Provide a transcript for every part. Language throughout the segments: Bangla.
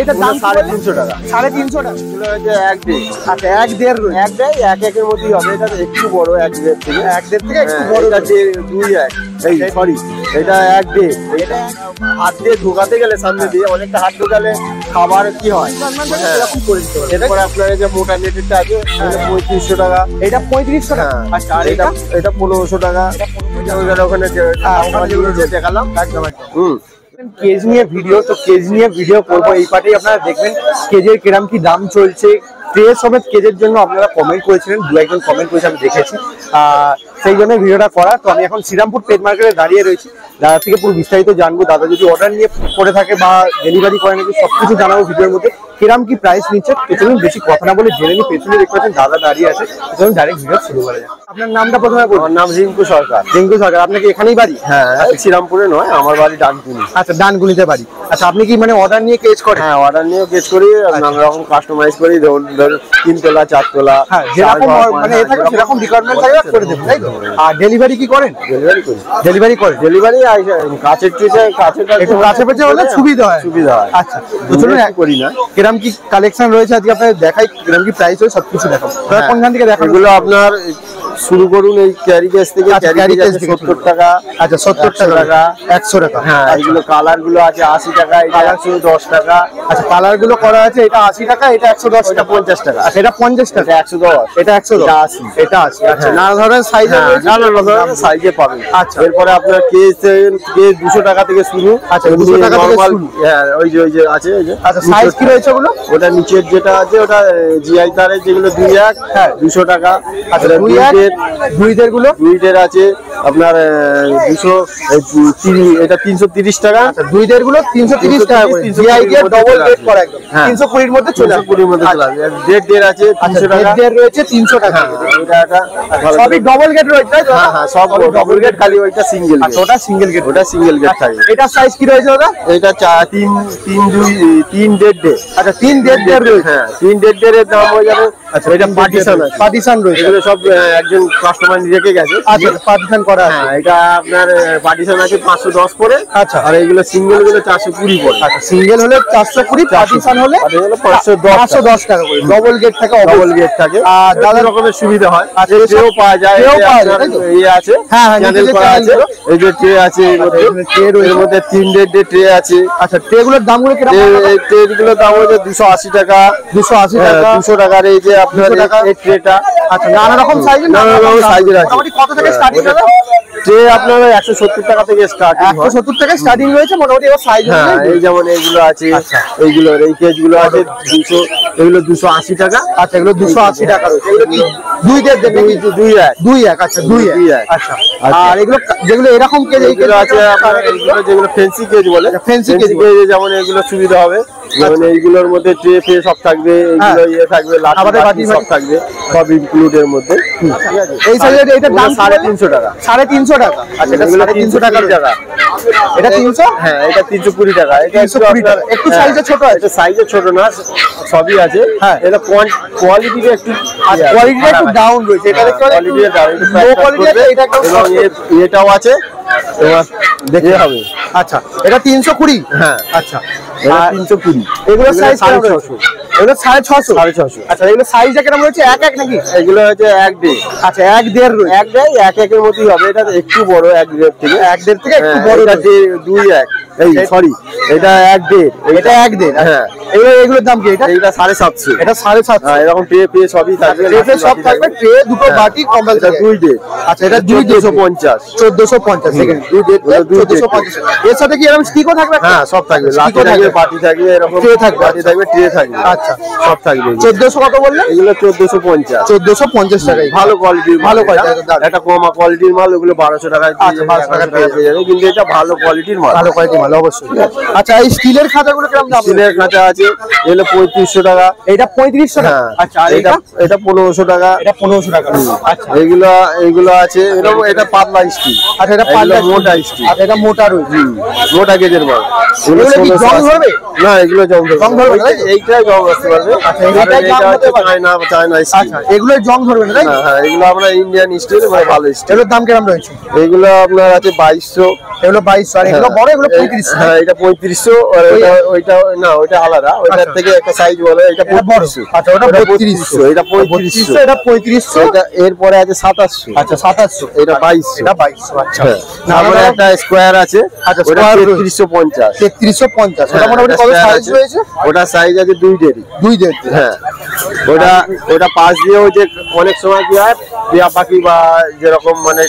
এটা দাম 350 টাকা। 350 টাকা এগুলো হচ্ছে 1.5। আচ্ছা 1.5 1.5 1-1 মধ্যেই হবে। এটা একটু বড় 1.5 থেকে 1.5 থেকে একটু বড়। এটা 2-1 এই সরি এটা 1.5। এটা হাত দিয়ে ঢোকাতে গেলে সামনে দিয়ে অনেকটা হাত ঢোকালে খাবার কি হয় এরকম করে দিতে হবে। এরপর আপনার এই যে মোটা নেটেরটা আছে এটা 3500 টাকা। এটা 3500 টাকা। আচ্ছা আর এটা 1500 টাকা। ওখানে দেখালাম একদম কেজ নিয়ে ভিডিও। তো কেজ নিয়ে ভিডিও করবো এই পার্টেই। আপনারা দেখবেন কেজের কিরম কি দাম চলছে। ট্রে সমেত কেজের জন্য আপনারা কমেন্ট করেছিলেন, 2-1 জন কমেন্ট করেছে, আমি দেখেছি, সেই জন্য ভিডিওটা করা। তো আমি এখন শ্রীরামপুর পেট মার্কেটে দাঁড়িয়ে রয়েছি। দাদা থেকে পুরো বিস্তারিত জানবো। দাদা যদি অর্ডার নিয়ে করে থাকে বা ডেলিভারি করে নাকি সবকিছু জানাবো ভিডিওর মধ্যে। কিরম কি প্রাইস নিচ্ছে চলুন বেশি কথা না বলে জেনে নিই। পেছনে দেখতে পাচ্ছেন দাদা দাঁড়িয়ে আছে। চলুন ডাইরেক্ট ভিডিও শুরু করা যাক। আপনার নামটা প্রথমে বলুন। আমার নাম রিঙ্কু সরকার। রিঙ্কু সরকার, আপনার কি এখানেই বাড়ি? হ্যাঁ শ্রীরামপুরে নয়, আমার বাড়ি ডানকুনি। আচ্ছা ডানকুনিতে বাড়ি। আচ্ছা আপনি কি মানে অর্ডার নিয়ে কেজ করেন? হ্যাঁ অর্ডার নিয়ে কেজ করি, নানা রকম কাস্টমাইজ করি। ধরুন 3 তোলা 4 তোলা যেরকম মানে এ থাকে সেরকম রিকোয়ারমেন্ট থাকে করে দেবেন, তাই তো? আর ডেলিভারি কি করেন? ডেলিভারি করি। ডেলিভারি করে? ডেলিভারি কাছের ট্রেতে একটু কাছে পেছে হলে সুবিধা হয়। সুবিধা হয়। আচ্ছা তো চলুন এক করি না। কিরম কি কালেকশন রয়েছে আজকে আপনাদের দেখাই, কিরম কি প্রাইস হয় সবকিছু দেখাবো। কোনখান থেকে দেখাবো? এগুলো আপনার শুরু করুন এই ক্যারি কেস থেকে। ক্যারি কেস 70 টাকা। আচ্ছা 70 টাকা 100 টাকা। হ্যাঁ এগুলো কালার গুলো আছে 80 টাকা। এটা 110 টাকা। আচ্ছা কালার গুলো করা আছে। এটা 80 টাকা, এটা 110, এটা 50 টাকা। আচ্ছা এটা 50 টাকা, 110, এটা 110, এটা 80, এটা 80। আচ্ছা নানা ধরনের সাইজে রয়েছে, নানা ধরনের সাইজে পাবেন। আচ্ছা এরপরে আপনার কেস 200 টাকা থেকে শুরু। আচ্ছা 200 টাকা থেকে শুরু। হ্যাঁ ওই যে আছে এই যে। আচ্ছা সাইজ কি রয়েছে ওগুলো? ওটা নিচের যেটা আছে ওটা জিআই তারের যেগুলো 2-1 হ্যাঁ 200 টাকা। আচ্ছা 2-1 গুলো 2 আছে আপনার 230, এটা 330 টাকা। আচ্ছা 2 গুলো 330 টাকা করে। জিআই দিয়ে ডবল গেট করা একদম 320 এর মধ্যে চলে আসবে। 320 এর মধ্যে চলে আসবে। ডেট আছে 300 টাকা। ডেট রয়েছে 300 টাকা। এটা সবই ডবল গেট রয়েছে তাই তো? হ্যাঁ হ্যাঁ সব ডবল গেট, খালি ওইটা সিঙ্গেল গেট। আচ্ছা ওটা সিঙ্গেল গেট, ওটা সিঙ্গেল গেট থাকে। এটা সাইজ কি রয়েছে ওটা? এটা 3 ডেট। আচ্ছা 3 ডেট রয়েছে। হ্যাঁ 3 ডেট এর দাম হয়ে যাবে। আচ্ছা এটা পার্টিশন আছে, পার্টিশন রয়েছে। এগুলো সব একজন কাস্টমার রেখে গেছে। আচ্ছা পার্টিশন করা আছে। হ্যাঁ এটা আপনার পার্টিশন আছে 510 করে। আচ্ছা আর এইগুলো সিঙ্গেল গুলো 420 করে। আচ্ছা সিঙ্গেল হলে 420, পার্টিশন হলে 510 টাকা করে। ডবল গেট থাকে, ডবল গেট থাকে। আর দাদা রকমের সুবিধা হয়। আচ্ছা ট্রেও পাওয়া যায়, এই আছে। হ্যাঁ হ্যাঁ চ্যানেল করা আছে। এই যে ট্রে আছে, এর মধ্যে ট্রে এর মধ্যে 3 ডেট ট্রে আছে। আচ্ছা ট্রে গুলোর দামগুলো কি রকম? এই ট্রে গুলোর দাম হচ্ছে 280 টাকা। 280 টাকা 200 টাকার এই যে আপনার এই ট্রেটা। আচ্ছা নানা রকম সাইজের, নানা রকম সাইজের আছে। মোটামুটি কত থেকে স্টার্টিং হবে? ট্রে আপনার 170 টাকা থেকে স্টার্টিং। 170 টাকা স্টার্টিং রয়েছে মোটামুটি। এবার সাইজ হ্যাঁ এই যেমন এইগুলো আছে। আচ্ছা এইগুলো এই কেজগুলো আছে 200, এগুলো 280 টাকা। আচ্ছা এগুলো 280 টাকা রয়েছে। এগুলো কি 2 ডেট দেবে? 2-1। আচ্ছা 2-1। আচ্ছা আর এগুলো যেগুলো এরকম কেজ এইগুলো আছে আপনার, এইগুলো যেগুলো ফেন্সি কেজ বলে। ফেন্সি কেজ যেমন এগুলো সুবিধা হবে। যেমন এইগুলোর মধ্যে ট্রে ফে সব থাকবে, এইগুলো ইয়ে থাকবে, লাঠি সব থাকবে, সব ইনক্লুড এর মধ্যে। ঠিক আছে এই সাইজের এটার দাম 350 টাকা। 350 টাকা। আচ্ছা এটা 350 টাকা। এটা 300? হ্যাঁ এটা 320 টাকা। এটা 320 টাকা। একটু সাইজে ছোট আছে। এটা সাইজে ছোট না, সবই আছে। হ্যাঁ এটা কোয়ালিটিটা একটু, কোয়ালিটিটা একটু ডাউন রয়েছে। এটা দেখতে পাচ্ছেন কোয়ালিটিটা ডাউন, লো কোয়ালিটি আছে। এটা এবং এটাও আছে, তোমার দেখতে হবে। আচ্ছা এটা 320। হ্যাঁ আচ্ছা এটা 320। এগুলো সাইজ 650। এগুলো 650। আচ্ছা এগুলো সাইজটা কেমন রয়েছে? 1-1 নাকি? এগুলো হচ্ছে 1.5। আচ্ছা 1.5 রয়েছে। 1.5 এর মধ্যেই হবে। এটা একটু বড় 1.5 থেকে, 1.5 থেকে একটু বড়। এটা 2-1 এই সরি এটা 1.5। এটা 1.5। হ্যাঁ এগুলোর দাম কি? এটা 750। এটা 750। হ্যাঁ এরকম ট্রে পে সবই থাকবে, ট্রে সব থাকবে। ট্রে দুটো বাটি কম্বল। এটা 2 ডেট। আচ্ছা এটা 250। 1450 সেকেন্ড 2 ডেট 1450। এর সাথে কি এরকম স্টিকও থাকবে? হ্যাঁ সব থাকবে, লাঠি থাকবে, বাটি থাকবে, এরকম ট্রে থাকবে, বাটি থাকবে, ট্রে থাকবে। আচ্ছা সব থাকবে। 1400 কত বললেন? এগুলো 1450। 1450 টাকায় ভালো কোয়ালিটির, ভালো কোয়ালিটি। একটা কম কোয়ালিটির মাল ওগুলো 1200 টাকায়। আচ্ছা 1200 টাকা পেয়ে যাবে, কিন্তু এটা ভালো কোয়ালিটির মাল, ভালো কোয়ালিটির মাল অবশ্যই। আচ্ছা এই স্টিলের খাঁচাগুলো কেমন দাম? স্টিলের খাঁচা আছে এগুলো 3500 টাকা। এটা 3500 টাকা। আচ্ছা আর এটা 1500 টাকা। এটা 1500 টাকা। আচ্ছা এইগুলো আছে। এটা পাতলা স্টিল। আচ্ছা এটা পাতলা মোটা স্টিল। আচ্ছা এটা মোটা রয়েছে, মোটা গেজের মাল। এগুলো কি জং ধরবে? না এগুলো জং ধরবে না, এইটাই জং আসতে পারবে। আচ্ছা এইটাই জং হতে পারে না, চায়না। আচ্ছা এগুলো জং ধরবে না তাই? হ্যাঁ এগুলো আমরা ইন্ডিয়ান স্টিল, মানে ভালো স্টিল। এগুলোর দাম কেমন রয়েছে? এগুলো আপনার আছে 2200। এগুলো 2200, আর এগুলো বড়, এগুলো 3500। হ্যাঁ এটা 3500, আর ওইটা না, ওইটা আলাদা, ওইটার থেকে একটা সাইজ বলে, এটা 3500। আচ্ছা ওটা 3200, এটা 3500, এটা 3500। এটা এরপরে আছে 2700। আচ্ছা 2700, এটা 2200, এটা 2200। আচ্ছা তারপরে একটা স্কয়ার আছে, আচ্ছা ওটা 3350। 3350, ওটা মোটামুটি কত সাইজ রয়েছে? ওটা সাইজ আছে 2.5। হ্যাঁ ওটা পাশ দিয়ে ওই যে অনেক সময় কি হয়, টিয়া পাখি বা যেরকম মানে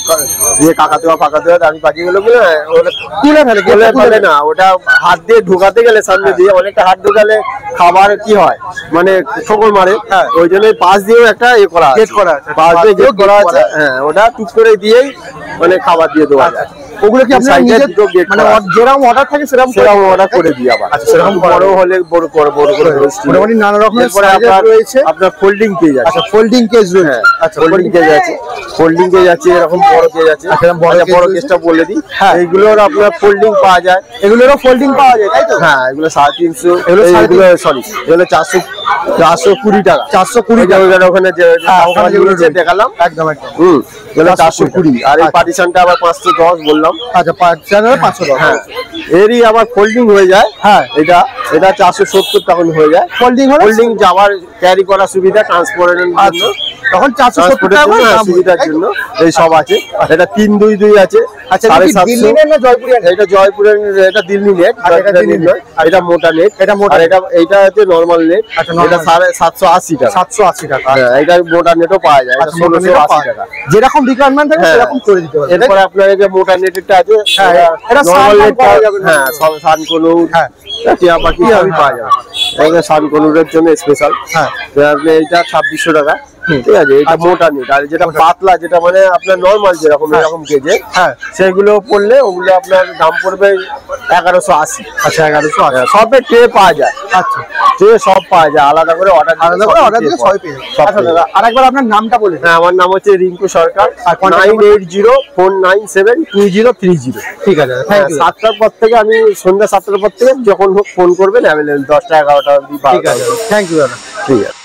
যে কাকাতুয়া ফাকাতুয়া দামি পাখিগুলো তুলে ফেলে না, ওটা হাত দিয়ে ঢুকাতে গেলে সামনে দিয়ে অনেকটা হাত ঢুকালে খাবার কি হয় মানে ঠোকর মারে, ওই জন্য পাশ দিয়েও একটা করা আছে, পাশ দিয়ে গেট করা আছে। হ্যাঁ ওটা টুক করে দিয়েই মানে খাবার দিয়ে দেওয়া যায়। ওগুলো কি আপনারা নিজে মানে যেরকম অর্ডার থাকে সেরকম অর্ডার করে দিই আবার। আচ্ছা সেরকম বড় হলে বড় করে মোটামুটি নানা রকমের সাইজ রয়েছে। আপনার ফোল্ডিং কেজ আছে। আচ্ছা ফোল্ডিং কেজ রয়েছে। আচ্ছা ফোল্ডিং কেজ আছে, ফোল্ডিং কেজ আছে, এরকম বড় কেজ আছে। আচ্ছা বড় কেজটা বলে দিই। হ্যাঁ এইগুলোর আপনার ফোল্ডিং পাওয়া যায়, এগুলোরও ফোল্ডিং পাওয়া যায় তাই তো? হ্যাঁ এগুলো 350, এগুলো সরি এগুলো 420 টাকা। 420 টাকা ওখানে যে দেখালাম একদম একদম। এগুলো 420, আর এই পার্টিশনটা আবার 510 বললাম। আচ্ছা পার্টিশন 510। হ্যাঁ এরই আবার ফোল্ডিং হয়ে যায়। হ্যাঁ এটা 470 তখন হয়ে যায়। ফোল্ডিং যাওয়ার ক্যারি করার সুবিধা, ট্রান্সপোর্টের জন্য তখন 470 টাকা সুবিধার জন্য এই সব আছে। এটা 322 আছে। আচ্ছা দিল্লি নেট না জয়পুরের? এটা জয়পুরের, এটা দিল্লি নেট, এটা দিল্লি নয়, এটা মোটা নেট। এটা মোটা, এটা হচ্ছে নরমাল নেট। এটা 780 টাকা। 780 টাকা। হ্যাঁ এটা মোটা নেটও পাওয়া যায়, এটা 1680 টাকা। যেরকম রিকোয়ারমেন্ট থাকে সেরকম করে দিতে পারবে। এরপর আপনার এই যে মোটা নেটটা আছে, এটা নরমাল নেট পাওয়া যাবে। হ্যাঁ সব সানকলু, হ্যাঁ টিয়া পাখি সবই পাওয়া যাবে। এটা সানকলুরের জন্য স্পেশাল। হ্যাঁ আপনি এইটা 2600 টাকা। ঠিক আছে এটা মোটা নেট। আর যেটা পাতলা, যেটা মানে আপনার নরমাল যেরকম এরকম কেজে, হ্যাঁ সেগুলো পড়লে ওগুলো আপনার দাম পড়বে 1180। আচ্ছা 1180। সবে ট্রে পাওয়া যায়। আচ্ছা ট্রে সব পাওয়া যায়, আলাদা করে অর্ডার দিলে সবই পেয়ে যাবে। আরেকবার আপনার নামটা বলুন। হ্যাঁ আমার নাম হচ্ছে রিঙ্কু সরকার। 9804972030। ঠিক আছে থ্যাংক ইউ। 7টার পর থেকে, আমি সন্ধ্যা 7টার পর থেকে যখন হোক ফোন করবেন, অ্যাভেলেবল 10টা 11টা অবধি। ঠিক আছে থ্যাংক ইউ দাদা। ঠিক আছে।